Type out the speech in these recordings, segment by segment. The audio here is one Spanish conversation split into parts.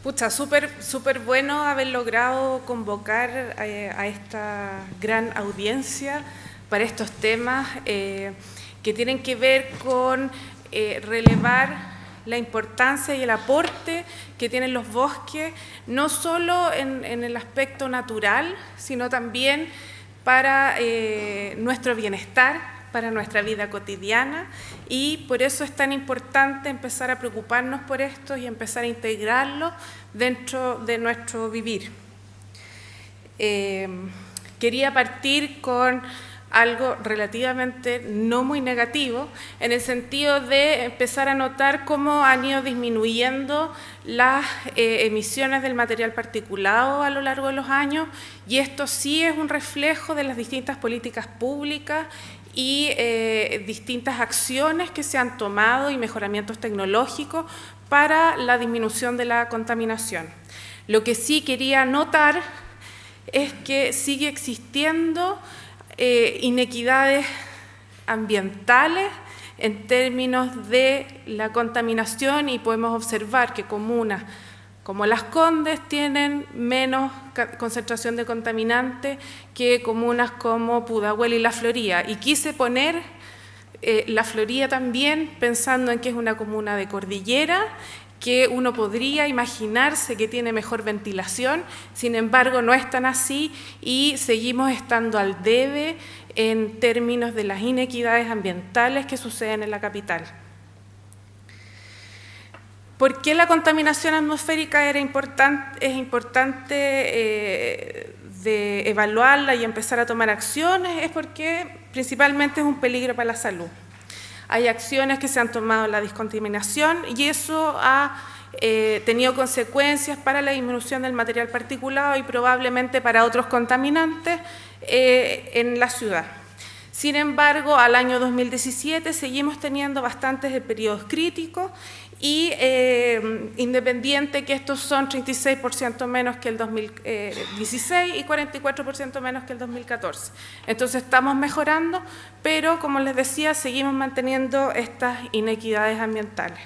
Pucha, súper bueno haber logrado convocar a esta gran audiencia para estos temas que tienen que ver con relevar la importancia y el aporte que tienen los bosques, no solo en el aspecto natural, sino también para nuestro bienestar, para nuestra vida cotidiana, y por eso es tan importante empezar a preocuparnos por esto y empezar a integrarlo dentro de nuestro vivir. Quería partir con algo relativamente no muy negativo, en el sentido de empezar a notar cómo han ido disminuyendo las emisiones del material particulado a lo largo de los años, y esto sí es un reflejo de las distintas políticas públicas y distintas acciones que se han tomado y mejoramientos tecnológicos para la disminución de la contaminación. Lo que sí quería notar es que sigue existiendo inequidades ambientales en términos de la contaminación, y podemos observar que comunas como Las Condes tienen menos concentración de contaminantes que comunas como Pudahuel y La Florida. Y quise poner La Florida también pensando en que es una comuna de cordillera, que uno podría imaginarse que tiene mejor ventilación, sin embargo no es tan así y seguimos estando al debe en términos de las inequidades ambientales que suceden en la capital. ¿Por qué la contaminación atmosférica es importante de evaluarla y empezar a tomar acciones? Es porque principalmente es un peligro para la salud. Hay acciones que se han tomado en la descontaminación y eso ha tenido consecuencias para la disminución del material particulado y probablemente para otros contaminantes en la ciudad. Sin embargo, al año 2017 seguimos teniendo bastantes periodos críticos y independiente que estos son 36% menos que el 2016 y 44% menos que el 2014. Entonces estamos mejorando, pero como les decía, seguimos manteniendo estas inequidades ambientales.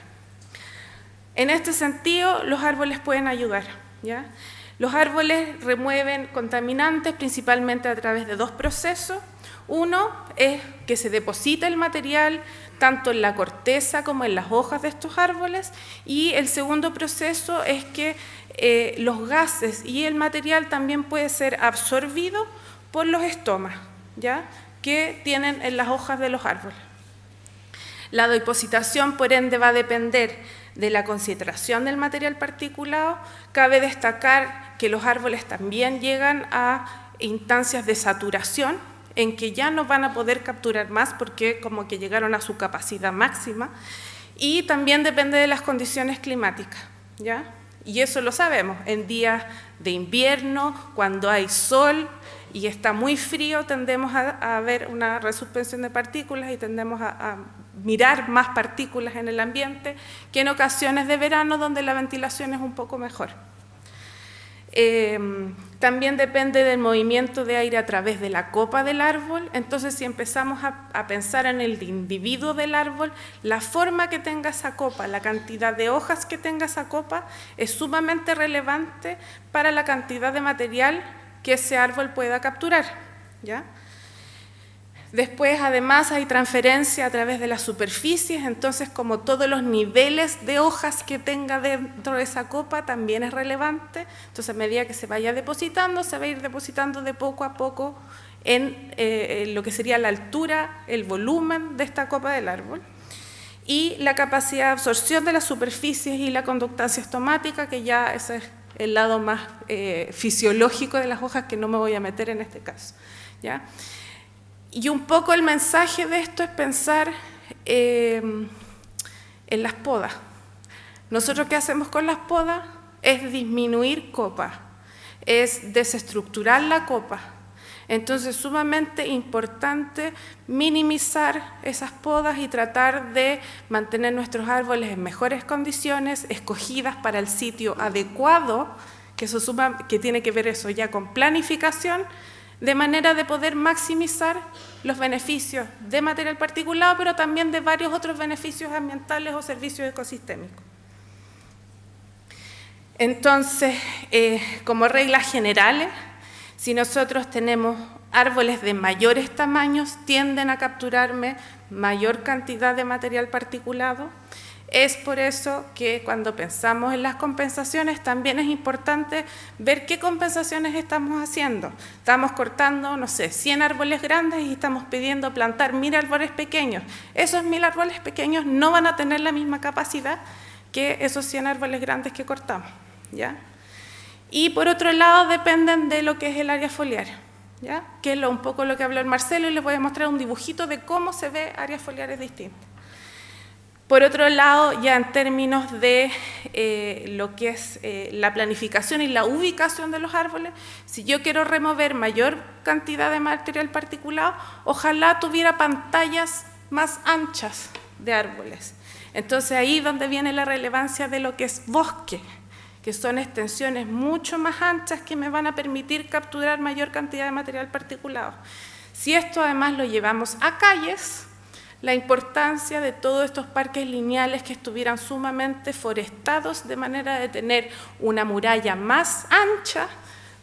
En este sentido, los árboles pueden ayudar, ¿ya? Los árboles remueven contaminantes principalmente a través de dos procesos. Uno es que se deposita el material tanto en la corteza como en las hojas de estos árboles, y el segundo proceso es que los gases y el material también puede ser absorbido por los estomas, ¿ya?, que tienen en las hojas de los árboles. La depositación, por ende, va a depender de la concentración del material particulado. Cabe destacar que los árboles también llegan a instancias de saturación, en que ya no van a poder capturar más porque como que llegaron a su capacidad máxima, y también depende de las condiciones climáticas, ¿ya? Y eso lo sabemos, en días de invierno, cuando hay sol y está muy frío, tendemos a ver una resuspensión de partículas y tendemos a mirar más partículas en el ambiente que en ocasiones de verano donde la ventilación es un poco mejor. También depende del movimiento de aire a través de la copa del árbol. Entonces, si empezamos a pensar en el individuo del árbol, la forma que tenga esa copa, la cantidad de hojas que tenga esa copa, es sumamente relevante para la cantidad de material que ese árbol pueda capturar, ¿ya? Después, además, hay transferencia a través de las superficies, entonces como todos los niveles de hojas que tenga dentro de esa copa también es relevante. Entonces, a medida que se vaya depositando, se va a ir depositando de poco a poco en lo que sería la altura, el volumen de esta copa del árbol. Y la capacidad de absorción de las superficies y la conductancia estomática, que ya ese es el lado más fisiológico de las hojas, que no me voy a meter en este caso, ¿ya? Y un poco el mensaje de esto es pensar en las podas. Nosotros, ¿qué hacemos con las podas? Es disminuir copa, es desestructurar la copa. Entonces, sumamente importante minimizar esas podas y tratar de mantener nuestros árboles en mejores condiciones, escogidas para el sitio adecuado, que tiene que ver eso ya con planificación, de manera de poder maximizar los beneficios de material particulado, pero también de varios otros beneficios ambientales o servicios ecosistémicos. Entonces, como reglas generales, si nosotros tenemos árboles de mayores tamaños, tienden a capturarme mayor cantidad de material particulado. Es por eso que cuando pensamos en las compensaciones también es importante ver qué compensaciones estamos haciendo. Estamos cortando, no sé, 100 árboles grandes y estamos pidiendo plantar 1000 árboles pequeños. Esos 1000 árboles pequeños no van a tener la misma capacidad que esos 100 árboles grandes que cortamos, ¿ya? Y por otro lado dependen de lo que es el área foliar, ¿ya? Que es un poco lo que habló el Marcelo, y les voy a mostrar un dibujito de cómo se ve áreas foliares distintas. Por otro lado, ya en términos de lo que es la planificación y la ubicación de los árboles, si yo quiero remover mayor cantidad de material particulado, ojalá tuviera pantallas más anchas de árboles. Entonces ahí es donde viene la relevancia de lo que es bosque, que son extensiones mucho más anchas que me van a permitir capturar mayor cantidad de material particulado. Si esto además lo llevamos a calles, la importancia de todos estos parques lineales que estuvieran sumamente forestados de manera de tener una muralla más ancha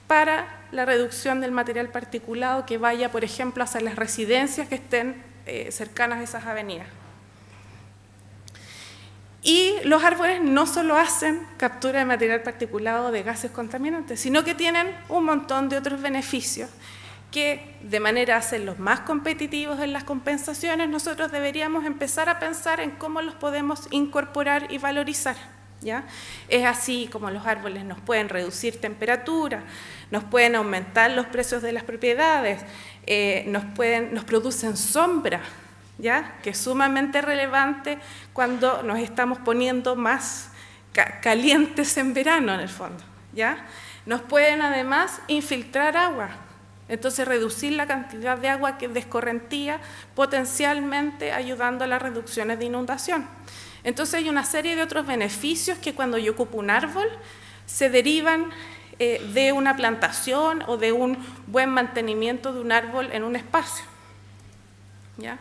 para la reducción del material particulado que vaya, por ejemplo, hacia las residencias que estén cercanas a esas avenidas. Y los árboles no solo hacen captura de material particulado de gases contaminantes, sino que tienen un montón de otros beneficios que, de manera a hacerlos más competitivos en las compensaciones, nosotros deberíamos empezar a pensar en cómo los podemos incorporar y valorizar, ¿ya? Es así como los árboles nos pueden reducir temperatura, nos pueden aumentar los precios de las propiedades, nos producen sombra, ¿ya? Que es sumamente relevante cuando nos estamos poniendo más calientes en verano, en el fondo, ¿ya? Nos pueden además infiltrar agua. Entonces, reducir la cantidad de agua que descorrentía, potencialmente ayudando a las reducciones de inundación. Entonces, hay una serie de otros beneficios que cuando yo ocupo un árbol, se derivan de una plantación o de un buen mantenimiento de un árbol en un espacio, ¿ya?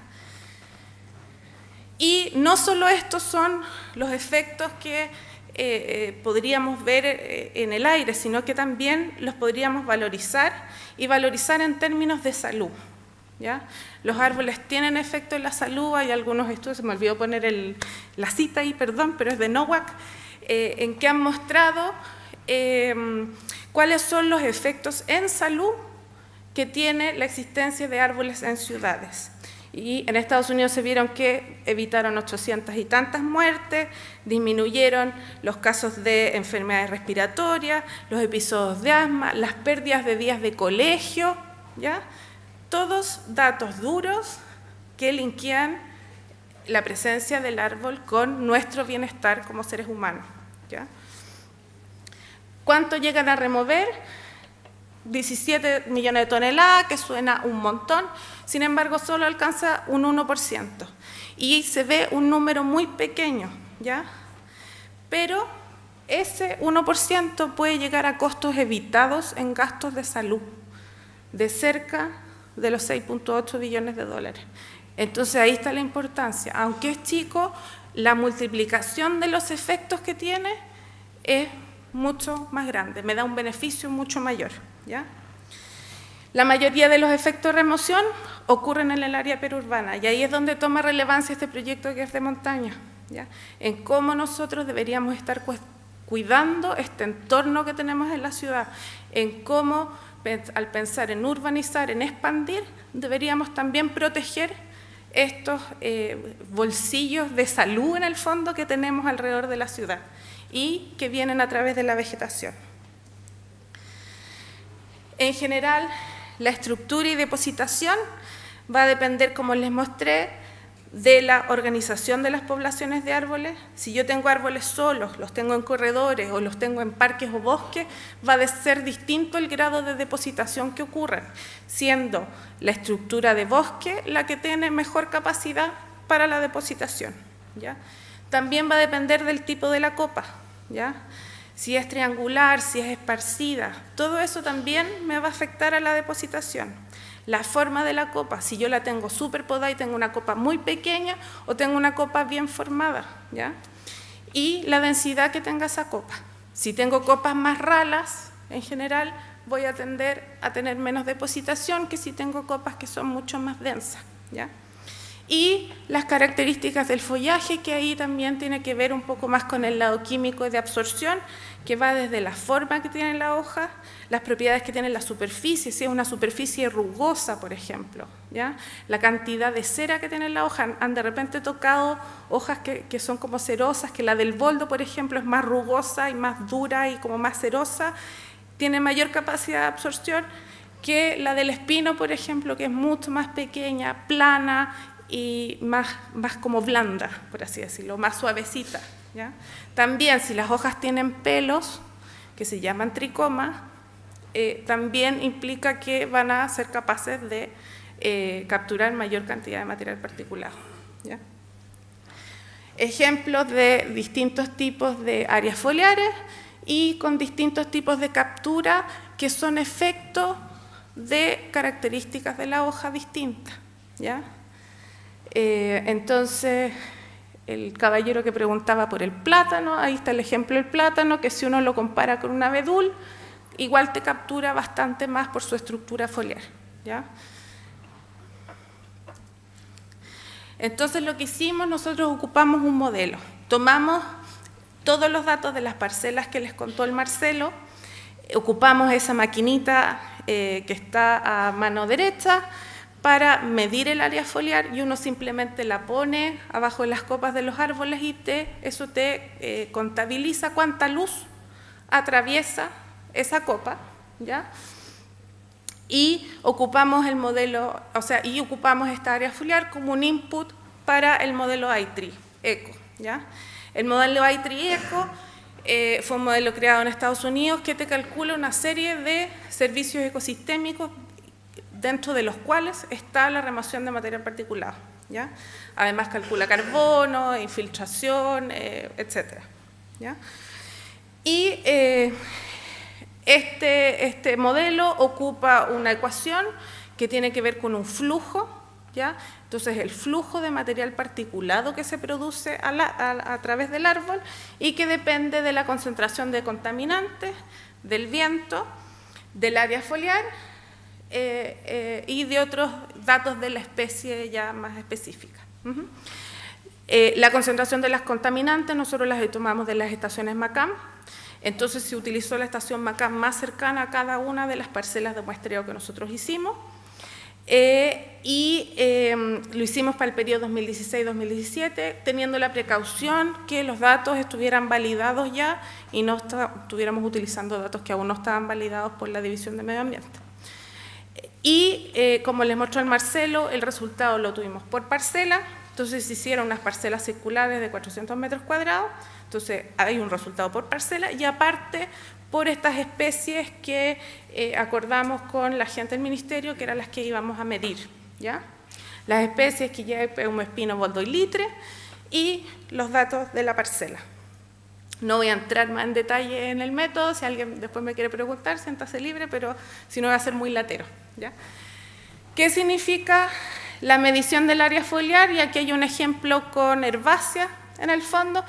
Y no solo estos son los efectos que podríamos ver en el aire, sino que también los podríamos valorizar y valorizar en términos de salud, ¿ya? Los árboles tienen efecto en la salud, hay algunos estudios, se me olvidó poner la cita ahí, perdón, pero es de Nowak, en que han mostrado cuáles son los efectos en salud que tiene la existencia de árboles en ciudades. Y en Estados Unidos se vieron que evitaron 800 y tantas muertes, disminuyeron los casos de enfermedades respiratorias, los episodios de asma, las pérdidas de días de colegio, ¿ya? Todos datos duros que linkean la presencia del árbol con nuestro bienestar como seres humanos, ¿ya? ¿Cuánto llegan a remover? 17 millones de toneladas, que suena un montón, sin embargo solo alcanza un 1%, y se ve un número muy pequeño, ¿ya? Pero ese 1% puede llegar a costos evitados en gastos de salud, de cerca de los 6.8 billones de dólares. Entonces ahí está la importancia, aunque es chico, la multiplicación de los efectos que tiene es mucho más grande, me da un beneficio mucho mayor, ¿ya? La mayoría de los efectos de remoción ocurren en el área periurbana, y ahí es donde toma relevancia este proyecto que es de montaña, ¿ya? En cómo nosotros deberíamos estar cuidando este entorno que tenemos en la ciudad, en cómo, al pensar en urbanizar, en expandir, deberíamos también proteger estos bolsillos de salud en el fondo que tenemos alrededor de la ciudad y que vienen a través de la vegetación. En general, la estructura y depositación va a depender, como les mostré, de la organización de las poblaciones de árboles. Si yo tengo árboles solos, los tengo en corredores o los tengo en parques o bosques, va a ser distinto el grado de depositación que ocurre, siendo la estructura de bosque la que tiene mejor capacidad para la depositación, ¿ya? También va a depender del tipo de la copa, ¿ya? Si es triangular, si es esparcida, todo eso también me va a afectar a la depositación. La forma de la copa, si yo la tengo súper podada y tengo una copa muy pequeña o tengo una copa bien formada, ¿ya? Y la densidad que tenga esa copa. Si tengo copas más ralas, en general, voy a tender a tener menos depositación que si tengo copas que son mucho más densas, ¿ya? Y las características del follaje, que ahí también tiene que ver un poco más con el lado químico de absorción, que va desde la forma que tiene la hoja, las propiedades que tiene la superficie, si es una superficie rugosa, por ejemplo, ¿ya? La cantidad de cera que tiene la hoja. Han de repente tocado hojas que son como cerosas, que la del boldo, por ejemplo, es más rugosa y más dura y como más cerosa, tiene mayor capacidad de absorción que la del espino, por ejemplo, que es mucho más pequeña, plana y más como blanda, por así decirlo, más suavecita, ¿ya? También, si las hojas tienen pelos, que se llaman tricomas, también implica que van a ser capaces de capturar mayor cantidad de material particulado, ¿ya? Ejemplos de distintos tipos de áreas foliares y con distintos tipos de captura que son efectos de características de la hoja distintas, ¿ya? Entonces, el caballero que preguntaba por el plátano, ahí está el ejemplo del plátano, que si uno lo compara con un abedul, igual te captura bastante más por su estructura foliar, ¿ya? Entonces, lo que hicimos, nosotros ocupamos un modelo, tomamos todos los datos de las parcelas que les contó el Marcelo, ocupamos esa maquinita que está a mano derecha para medir el área foliar y uno simplemente la pone abajo de las copas de los árboles y eso te contabiliza cuánta luz atraviesa esa copa, ¿ya? Y ocupamos el modelo, o sea, y ocupamos esta área foliar como un input para el modelo I3 ECO, ¿ya? El modelo I3 ECO fue un modelo creado en Estados Unidos que te calcula una serie de servicios ecosistémicos dentro de los cuales está la remoción de material particulado, ¿ya? Además calcula carbono, infiltración, etcétera, ¿ya? Y este modelo ocupa una ecuación que tiene que ver con un flujo, ¿ya? Entonces, el flujo de material particulado que se produce a través del árbol y que depende de la concentración de contaminantes, del viento, del área foliar y de otros datos de la especie ya más específica. La concentración de las contaminantes nosotros las tomamos de las estaciones MACAM. Entonces se utilizó la estación MACAM más cercana a cada una de las parcelas de muestreo que nosotros hicimos lo hicimos para el periodo 2016-2017, teniendo la precaución que los datos estuvieran validados ya y no estuviéramos utilizando datos que aún no estaban validados por la División de Medio Ambiente. Y como les mostró el Marcelo, el resultado lo tuvimos por parcela. Entonces se hicieron unas parcelas circulares de 400 metros cuadrados, entonces hay un resultado por parcela y aparte por estas especies que acordamos con la gente del Ministerio, que eran las que íbamos a medir, ¿ya? Las especies que ya Peumo, espino, boldo y litre y los datos de la parcela. No voy a entrar más en detalle en el método, si alguien después me quiere preguntar, siéntase libre, pero si no va a ser muy latero, ¿ya? ¿Qué significa la medición del área foliar? Y aquí hay un ejemplo con herbácea en el fondo.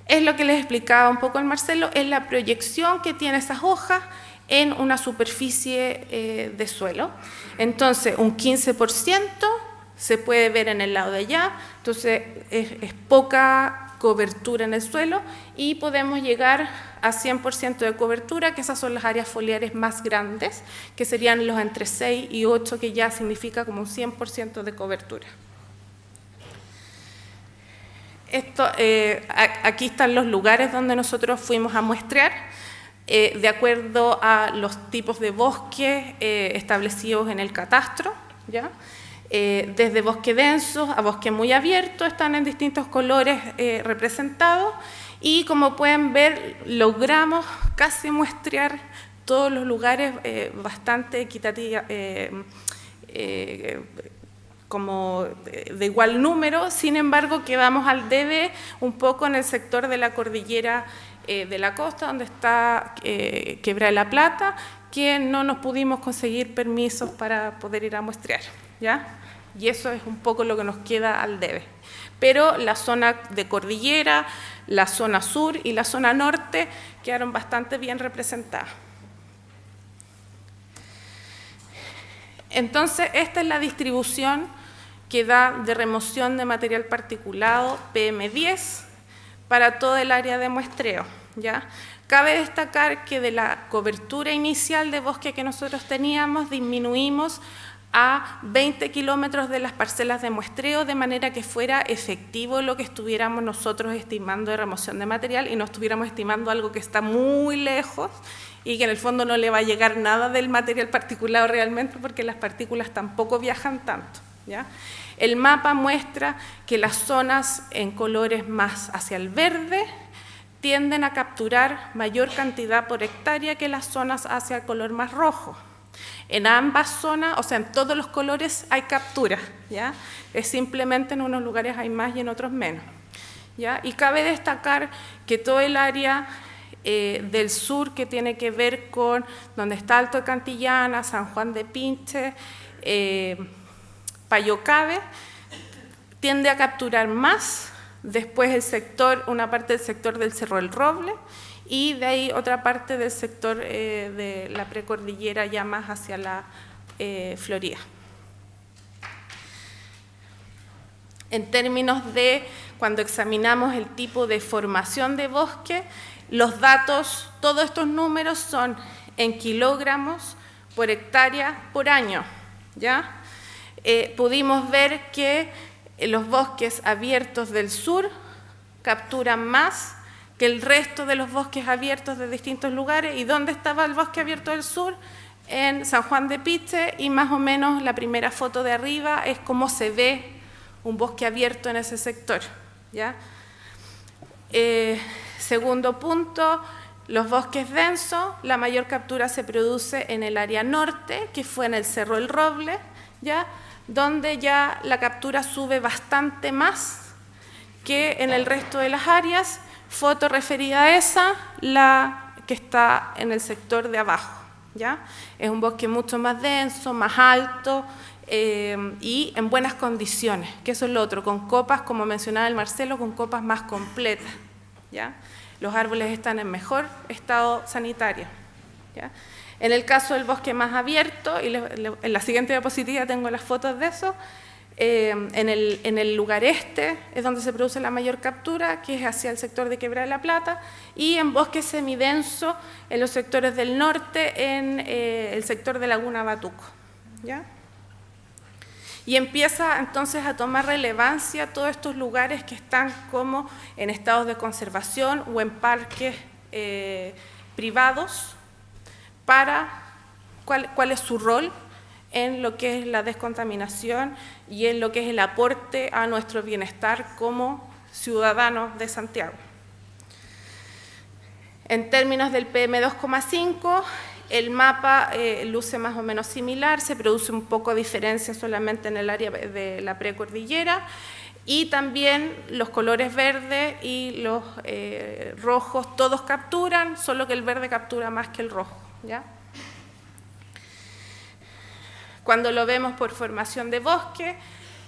Es lo que les explicaba un poco el Marcelo, es la proyección que tiene esas hojas en una superficie de suelo. Entonces, un 15% se puede ver en el lado de allá, entonces es poca cobertura en el suelo y podemos llegar a 100% de cobertura, que esas son las áreas foliares más grandes, que serían los entre 6 y 8, que ya significa como un 100% de cobertura. Aquí están los lugares donde nosotros fuimos a muestrear, de acuerdo a los tipos de bosques establecidos en el catastro, ¿ya? Desde bosque denso a bosque muy abierto, están en distintos colores representados y como pueden ver logramos casi muestrear todos los lugares bastante equitativos, como de igual número. Sin embargo quedamos al debe un poco en el sector de la cordillera de la costa, donde está Quebrada de la Plata, que no nos pudimos conseguir permisos para poder ir a muestrear, ¿ya? Y eso es un poco lo que nos queda al debe. Pero la zona de cordillera, la zona sur y la zona norte quedaron bastante bien representadas. Entonces, esta es la distribución que da de remoción de material particulado PM10 para todo el área de muestreo, ¿ya? Cabe destacar que de la cobertura inicial de bosque que nosotros teníamos, disminuimos a 20 kilómetros de las parcelas de muestreo, de manera que fuera efectivo lo que estuviéramos nosotros estimando de remoción de material y no estuviéramos estimando algo que está muy lejos y que en el fondo no le va a llegar nada del material particulado realmente, porque las partículas tampoco viajan tanto, ¿ya? El mapa muestra que las zonas en colores más hacia el verde tienden a capturar mayor cantidad por hectárea que las zonas hacia el color más rojo. En ambas zonas, o sea, en todos los colores hay captura, ¿ya? Es simplemente en unos lugares hay más y en otros menos, ¿ya? Y cabe destacar que todo el área del sur, que tiene que ver con donde está Alto de Cantillana, San Juan de Pinche, Payocabe, tiende a capturar más. Después el sector, una parte del sector del Cerro del Roble y de ahí otra parte del sector de la precordillera ya más hacia la Florida. En términos de cuando examinamos el tipo de formación de bosque, los datos, todos estos números son en kilogramos por hectárea por año, ¿ya? Pudimos ver que los bosques abiertos del sur capturan más que el resto de los bosques abiertos de distintos lugares. ¿Y dónde estaba el bosque abierto del sur? En San Juan de Pinche, y más o menos la primera foto de arriba es cómo se ve un bosque abierto en ese sector, ¿ya? Segundo punto, los bosques densos, la mayor captura se produce en el área norte, que fue en el Cerro del Roble, ¿ya? Donde ya la captura sube bastante más que en el resto de las áreas. Foto referida a esa, la que está en el sector de abajo, ¿ya? Es un bosque mucho más denso, más alto y en buenas condiciones, que eso es lo otro, con copas, como mencionaba el Marcelo, con copas más completas, ¿ya? Los árboles están en mejor estado sanitario, ¿ya? En el caso del bosque más abierto, y en la siguiente diapositiva tengo las fotos de eso, en el lugar este es donde se produce la mayor captura, que es hacia el sector de Quebrada de la Plata, y en bosque semidenso en los sectores del norte, en el sector de Laguna Batuco, ¿ya? Y empieza entonces a tomar relevancia todos estos lugares que están como en estados de conservación o en parques privados, para cuál es su rol en lo que es la descontaminación y en lo que es el aporte a nuestro bienestar como ciudadanos de Santiago. En términos del PM2,5, el mapa luce más o menos similar, se produce un poco de diferencia solamente en el área de la precordillera, y también los colores verdes y los rojos todos capturan, solo que el verde captura más que el rojo, ¿ya? Cuando lo vemos por formación de bosque,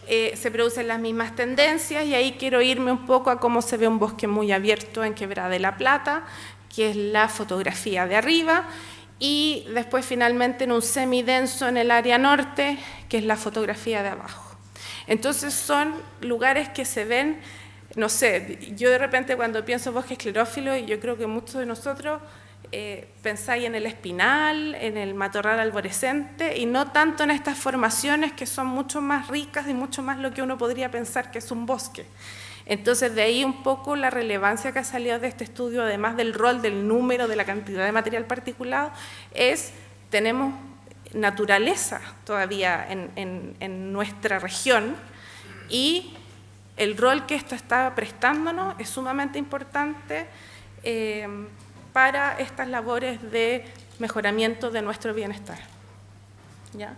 se producen las mismas tendencias, y ahí quiero irme un poco a cómo se ve un bosque muy abierto en Quebrada de la Plata, que es la fotografía de arriba, y después finalmente en un semidenso en el área norte, que es la fotografía de abajo. Entonces son lugares que se ven, no sé, yo de repente cuando pienso bosque esclerófilo, y yo creo que muchos de nosotros pensáis en el espinal, en el matorral arborescente, y no tanto en estas formaciones que son mucho más ricas y mucho más lo que uno podría pensar que es un bosque. Entonces, de ahí un poco la relevancia que ha salido de este estudio, además del rol, del número, de la cantidad de material particulado, es tenemos naturaleza todavía en nuestra región, y el rol que esto está prestándonos es sumamente importante para estas labores de mejoramiento de nuestro bienestar, ¿ya?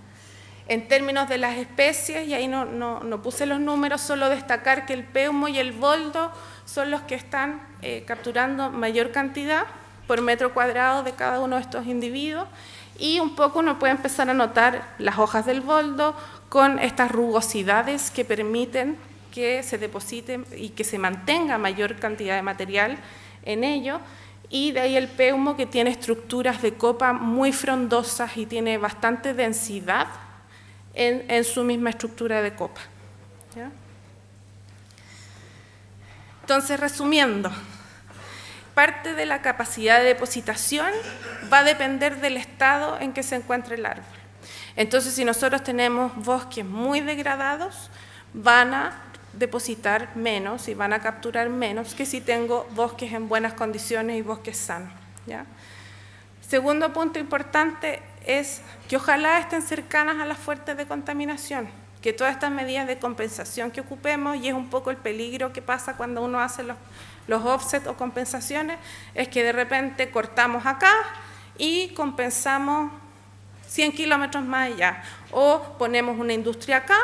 En términos de las especies, y ahí no puse los números, solo destacar que el peumo y el boldo son los que están capturando mayor cantidad por metro cuadrado de cada uno de estos individuos, y un poco uno puede empezar a notar las hojas del boldo con estas rugosidades que permiten que se deposite y que se mantenga mayor cantidad de material en ello, y de ahí el peumo, que tiene estructuras de copa muy frondosas y tiene bastante densidad en su misma estructura de copa, ¿ya? Entonces, resumiendo, parte de la capacidad de depositación va a depender del estado en que se encuentre el árbol. Entonces, si nosotros tenemos bosques muy degradados, van a depositar menos y van a capturar menos que si tengo bosques en buenas condiciones y bosques sanos, ¿ya? Segundo punto importante es que ojalá estén cercanas a las fuentes de contaminación, que todas estas medidas de compensación que ocupemos, y es un poco el peligro que pasa cuando uno hace los offsets o compensaciones, es que de repente cortamos acá y compensamos 100 kilómetros más allá, o ponemos una industria acá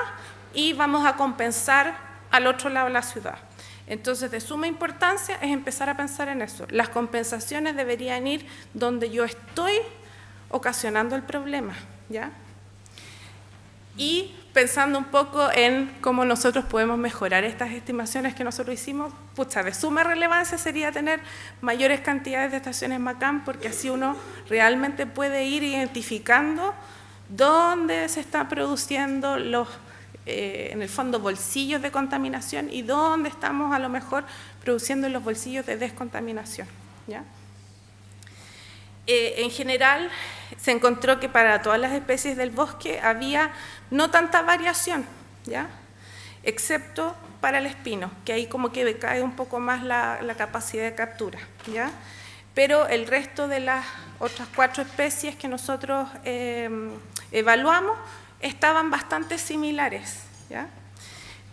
y vamos a compensar al otro lado de la ciudad. Entonces, de suma importancia es empezar a pensar en eso. Las compensaciones deberían ir donde yo estoy ocasionando el problema, ¿ya? Y pensando un poco en cómo nosotros podemos mejorar estas estimaciones que nosotros hicimos, pucha, de suma relevancia sería tener mayores cantidades de estaciones MACAM, porque así uno realmente puede ir identificando dónde se están produciendo los, en el fondo, bolsillos de contaminación y dónde estamos a lo mejor produciendo los bolsillos de descontaminación, ¿ya? En general, se encontró que para todas las especies del bosque había no tanta variación, ¿ya? Excepto para el espino, que ahí como que decae un poco más la capacidad de captura, ¿ya? Pero el resto de las otras 4 especies que nosotros evaluamos estaban bastante similares, ¿ya?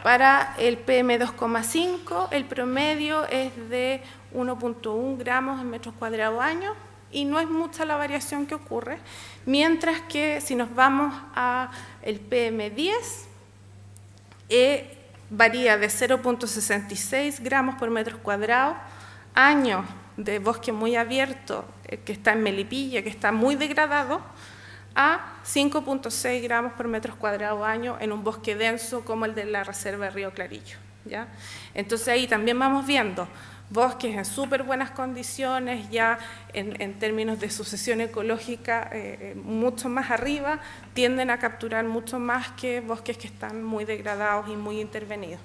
Para el PM2,5 el promedio es de 1.1 gramos en metros cuadrados año, y no es mucha la variación que ocurre, mientras que si nos vamos a el PM10, varía de 0.66 gramos por metro cuadrado año de bosque muy abierto, que está en Melipilla, que está muy degradado, a 5.6 gramos por metro cuadrado año en un bosque denso como el de la reserva de Río Clarillo, ¿ya? Entonces ahí también vamos viendo bosques en súper buenas condiciones, ya en términos de sucesión ecológica mucho más arriba, tienden a capturar mucho más que bosques que están muy degradados y muy intervenidos.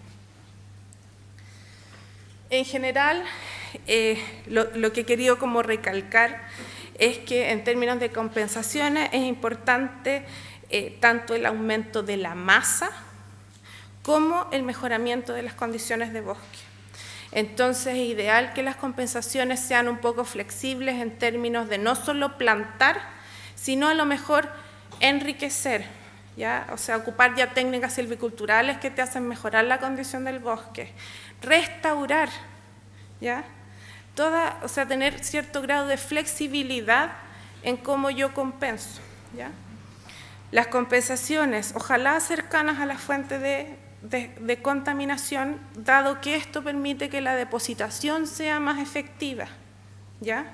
En general, lo que he querido como recalcar es que en términos de compensaciones es importante tanto el aumento de la masa como el mejoramiento de las condiciones de bosque. Entonces, es ideal que las compensaciones sean un poco flexibles en términos de no solo plantar, sino a lo mejor enriquecer, ¿ya? O sea, ocupar ya técnicas silviculturales que te hacen mejorar la condición del bosque, restaurar, ¿ya? O sea, tener cierto grado de flexibilidad en cómo yo compenso, ¿ya? Las compensaciones, ojalá cercanas a la fuente de contaminación, dado que esto permite que la depositación sea más efectiva, ¿ya?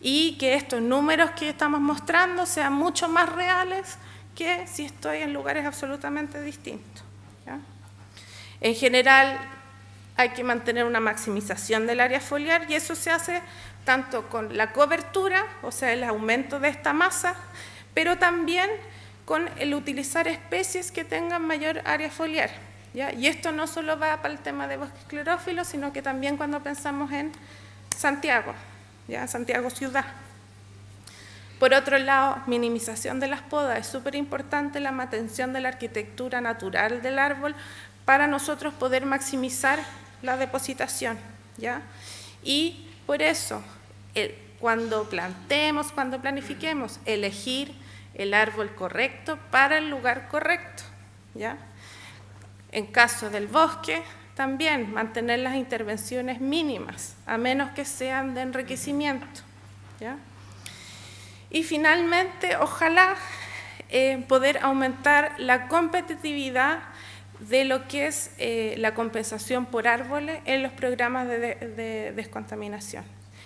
Y que estos números que estamos mostrando sean mucho más reales que si estoy en lugares absolutamente distintos, ¿ya? En general, hay que mantener una maximización del área foliar, y eso se hace tanto con la cobertura, o sea, el aumento de esta masa, pero también con el utilizar especies que tengan mayor área foliar, ¿ya? Y esto no solo va para el tema de bosques clorófilos, sino que también cuando pensamos en Santiago, ¿ya? Santiago ciudad. Por otro lado, minimización de las podas. Es súper importante la mantención de la arquitectura natural del árbol para nosotros poder maximizar la depositación, ¿ya? Y por eso, cuando plantemos, cuando planifiquemos, elegir el árbol correcto para el lugar correcto, ¿ya? En caso del bosque, también mantener las intervenciones mínimas, a menos que sean de enriquecimiento, ¿ya? Y finalmente, ojalá poder aumentar la competitividad de lo que es la compensación por árboles en los programas de descontaminación,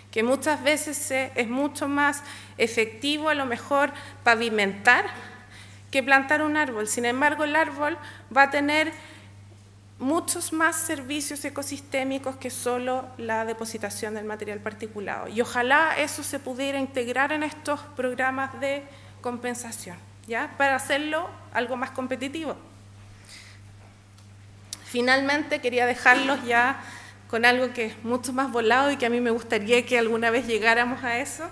que muchas veces es mucho más efectivo a lo mejor pavimentar que plantar un árbol. Sin embargo, el árbol va a tener muchos más servicios ecosistémicos que solo la depositación del material particulado. Y ojalá eso se pudiera integrar en estos programas de compensación, ¿ya? Para hacerlo algo más competitivo. Finalmente, quería dejarlos ya con algo que es mucho más volado y que a mí me gustaría que alguna vez llegáramos a eso.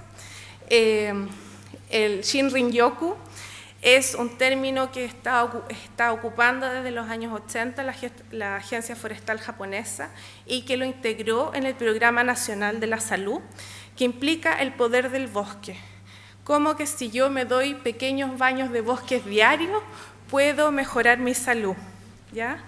El Shinrin-yoku es un término que está ocupando desde los años 80 la Agencia Forestal Japonesa y que lo integró en el Programa Nacional de la Salud, que implica el poder del bosque. Como que si yo me doy pequeños baños de bosques diarios, puedo mejorar mi salud, ¿ya?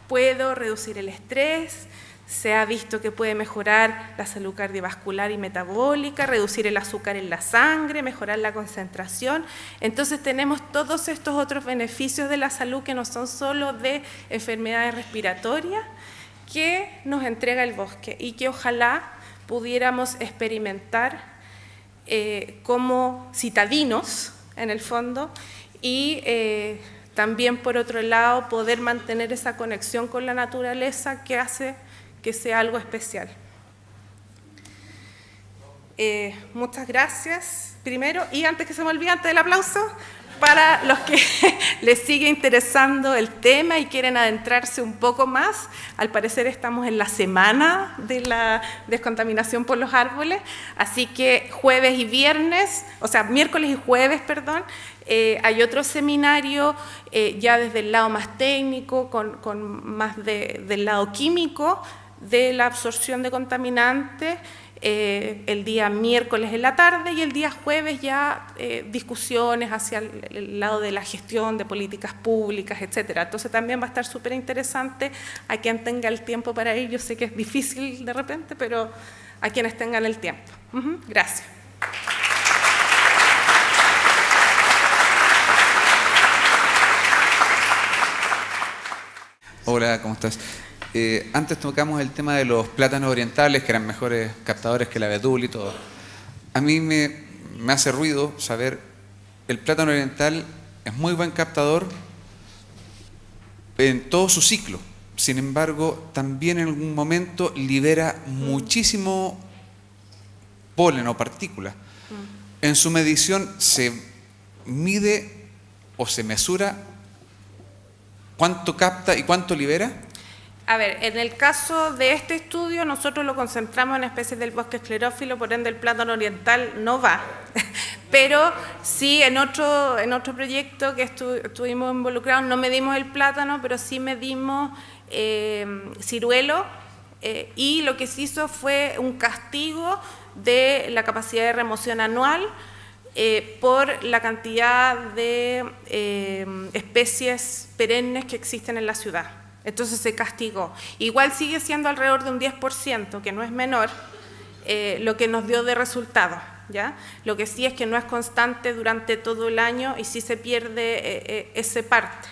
Puedo reducir el estrés. Se ha visto que puede mejorar la salud cardiovascular y metabólica, reducir el azúcar en la sangre, mejorar la concentración. Entonces tenemos todos estos otros beneficios de la salud que no son solo de enfermedades respiratorias que nos entrega el bosque y que ojalá pudiéramos experimentar como citadinos, en el fondo, y también, por otro lado, poder mantener esa conexión con la naturaleza que hace que sea algo especial. Muchas gracias, primero, y antes que se me olvide, antes del aplauso, para los que les sigue interesando el tema y quieren adentrarse un poco más, al parecer estamos en la semana de la descontaminación por los árboles, así que jueves y viernes, o sea, miércoles y jueves, perdón, hay otro seminario ya desde el lado más técnico, con más del lado químico, de la absorción de contaminantes, el día miércoles en la tarde y el día jueves ya discusiones hacia el lado de la gestión de políticas públicas, etcétera. Entonces también va a estar súper interesante a quien tenga el tiempo para ir. Yo sé que es difícil de repente, pero a quienes tengan el tiempo. Gracias. Hola, ¿cómo estás? Antes tocamos el tema de los plátanos orientales, que eran mejores captadores que el abedul y todo. A mí me hace ruido saber, el plátano oriental es muy buen captador en todo su ciclo. Sin embargo, también en algún momento libera muchísimo polen o partículas. En su medición se mide o se mesura cuánto capta y cuánto libera. A ver, en el caso de este estudio nosotros lo concentramos en especies del bosque esclerófilo, por ende el plátano oriental no va, pero sí en otro proyecto que estuvimos involucrados no medimos el plátano, pero sí medimos ciruelo y lo que se hizo fue un castigo de la capacidad de remoción anual por la cantidad de especies perennes que existen en la ciudad. Entonces se castigó. Igual sigue siendo alrededor de un 10%, que no es menor, lo que nos dio de resultado, ¿ya? Lo que sí es que no es constante durante todo el año y sí se pierde esa parte.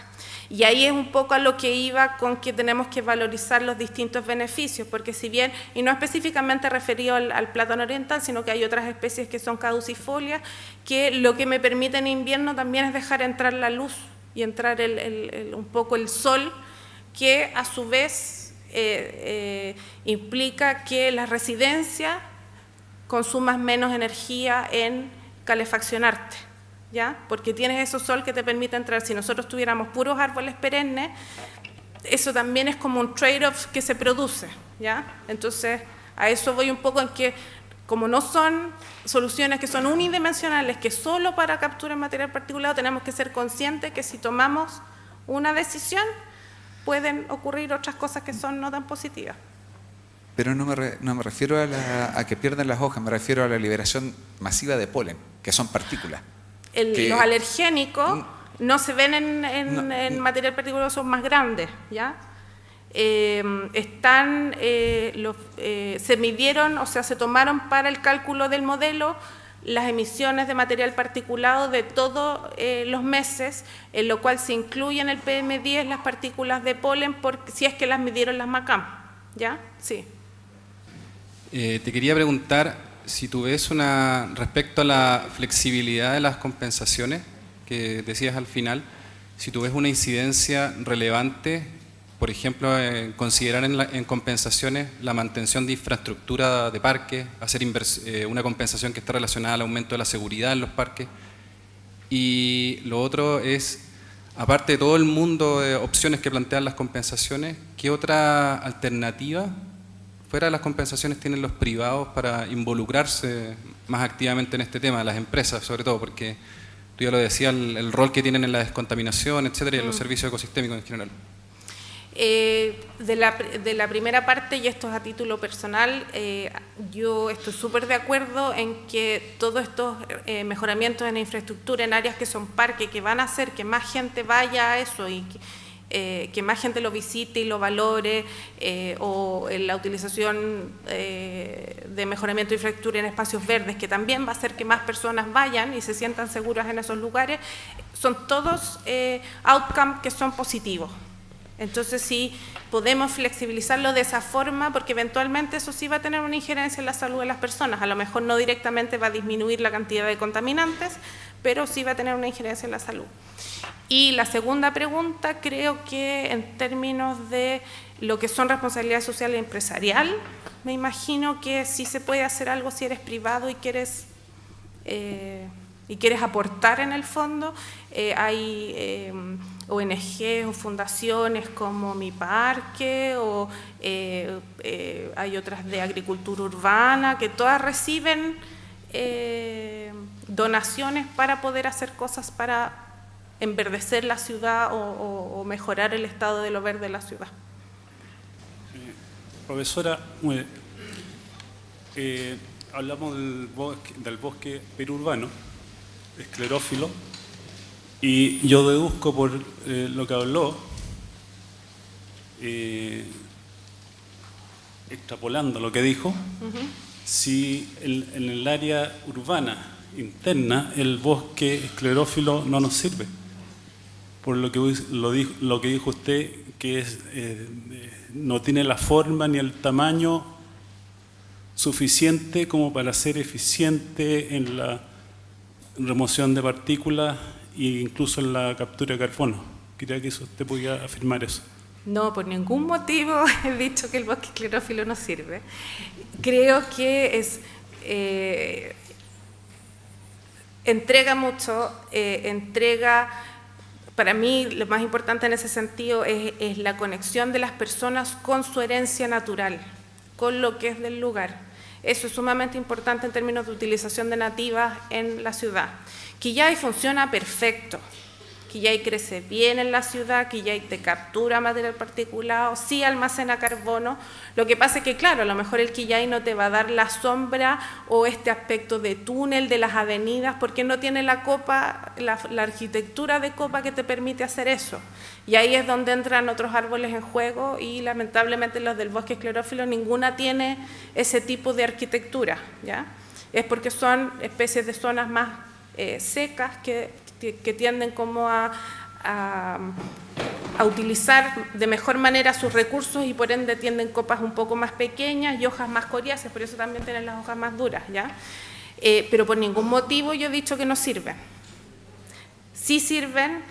Y ahí es un poco a lo que iba con que tenemos que valorizar los distintos beneficios, porque si bien, y no específicamente referido al plátano oriental, sino que hay otras especies que son caducifolias, que lo que me permite en invierno también es dejar entrar la luz y entrar un poco el sol, que a su vez implica que la residencia consumas menos energía en calefaccionarte, ¿ya? Porque tienes ese sol que te permite entrar. Si nosotros tuviéramos puros árboles perennes, eso también es como un trade-off que se produce, ¿ya? Entonces, a eso voy un poco en que, como no son soluciones que son unidimensionales, que solo para capturar material particulado, tenemos que ser conscientes que si tomamos una decisión, pueden ocurrir otras cosas que son no tan positivas. Pero no me refiero a que pierdan las hojas, me refiero a la liberación masiva de polen, que son partículas. Los alergénicos no se ven en material particulado, son más grandes, ¿ya? Se midieron, o sea, se tomaron para el cálculo del modelo las emisiones de material particulado de todos los meses, en lo cual se incluyen el PM10 las partículas de polen, si es que las midieron las MACAM, ¿ya? Sí. Te quería preguntar si tú ves respecto a la flexibilidad de las compensaciones que decías al final, si tú ves una incidencia relevante por ejemplo, considerar en compensaciones la mantención de infraestructura de parques, hacer una compensación que está relacionada al aumento de la seguridad en los parques. Y lo otro es, aparte de todo el mundo de opciones que plantean las compensaciones, ¿qué otra alternativa fuera de las compensaciones tienen los privados para involucrarse más activamente en este tema, las empresas sobre todo? Porque tú ya lo decías, el rol que tienen en la descontaminación, etcétera, y en los servicios ecosistémicos en general. De la primera parte, y esto es a título personal, yo estoy súper de acuerdo en que todos estos mejoramientos en la infraestructura en áreas que son parques, que van a hacer que más gente vaya a eso y que más gente lo visite y lo valore, o en la utilización de mejoramiento de infraestructura en espacios verdes, que también va a hacer que más personas vayan y se sientan seguras en esos lugares, son todos outcomes que son positivos. Entonces, sí, podemos flexibilizarlo de esa forma, porque eventualmente eso sí va a tener una injerencia en la salud de las personas. A lo mejor no directamente va a disminuir la cantidad de contaminantes, pero sí va a tener una injerencia en la salud. Y la segunda pregunta, creo que en términos de lo que son responsabilidad social y empresarial, me imagino que sí se puede hacer algo si eres privado y quieres aportar en el fondo. Hay ONG o fundaciones como Mi Parque, o hay otras de agricultura urbana, que todas reciben donaciones para poder hacer cosas para enverdecer la ciudad o mejorar el estado de lo verde de la ciudad. Profesora, hablamos del bosque periurbano, esclerófilo, y yo deduzco por lo que habló, extrapolando lo que dijo, si en el área urbana interna el bosque esclerófilo no nos sirve, por lo que dijo usted, que no tiene la forma ni el tamaño suficiente como para ser eficiente en la remoción de partículas e incluso en la captura de carbono. Quería que usted pudiera afirmar eso. No, por ningún motivo he dicho que el bosque esclerófilo no sirve. Creo que entrega mucho, para mí lo más importante en ese sentido es la conexión de las personas con su herencia natural, con lo que es del lugar. Eso es sumamente importante en términos de utilización de nativas en la ciudad. Quillay funciona perfecto. Quillay crece bien en la ciudad, Quillay te captura material particulado, sí almacena carbono. Lo que pasa es que, claro, a lo mejor el Quillay no te va a dar la sombra o este aspecto de túnel de las avenidas, porque no tiene la copa, la arquitectura de copa que te permite hacer eso. Y ahí es donde entran otros árboles en juego, y lamentablemente los del bosque esclerófilo ninguna tiene ese tipo de arquitectura, ¿ya? Es porque son especies de zonas más secas que tienden como a utilizar de mejor manera sus recursos, y por ende tienden copas un poco más pequeñas y hojas más coriáceas, por eso también tienen las hojas más duras, ¿ya? Pero por ningún motivo yo he dicho que no sirven. Sí sirven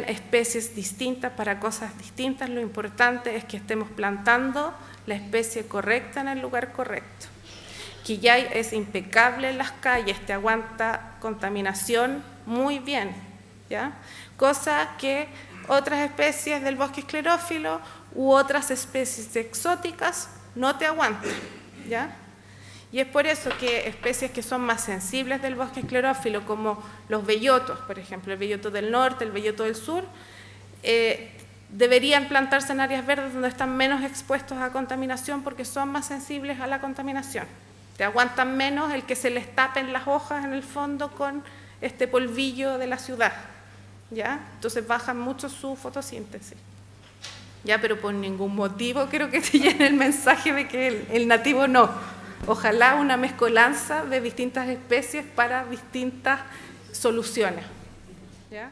especies distintas para cosas distintas. Lo importante es que estemos plantando la especie correcta en el lugar correcto. Quillay es impecable en las calles, te aguanta contaminación muy bien, ¿ya? Cosa que otras especies del bosque esclerófilo u otras especies exóticas no te aguantan, ¿ya? Y es por eso que especies que son más sensibles del bosque esclerófilo, como los bellotos, por ejemplo, el belloto del norte, el belloto del sur, deberían plantarse en áreas verdes donde están menos expuestos a contaminación, porque son más sensibles a la contaminación. Te aguantan menos el que se les tapen las hojas en el fondo con este polvillo de la ciudad, ¿ya? Entonces bajan mucho su fotosíntesis, ¿ya? Pero por ningún motivo creo que te llene el mensaje de que el nativo no. Ojalá una mezcolanza de distintas especies para distintas soluciones, ¿ya?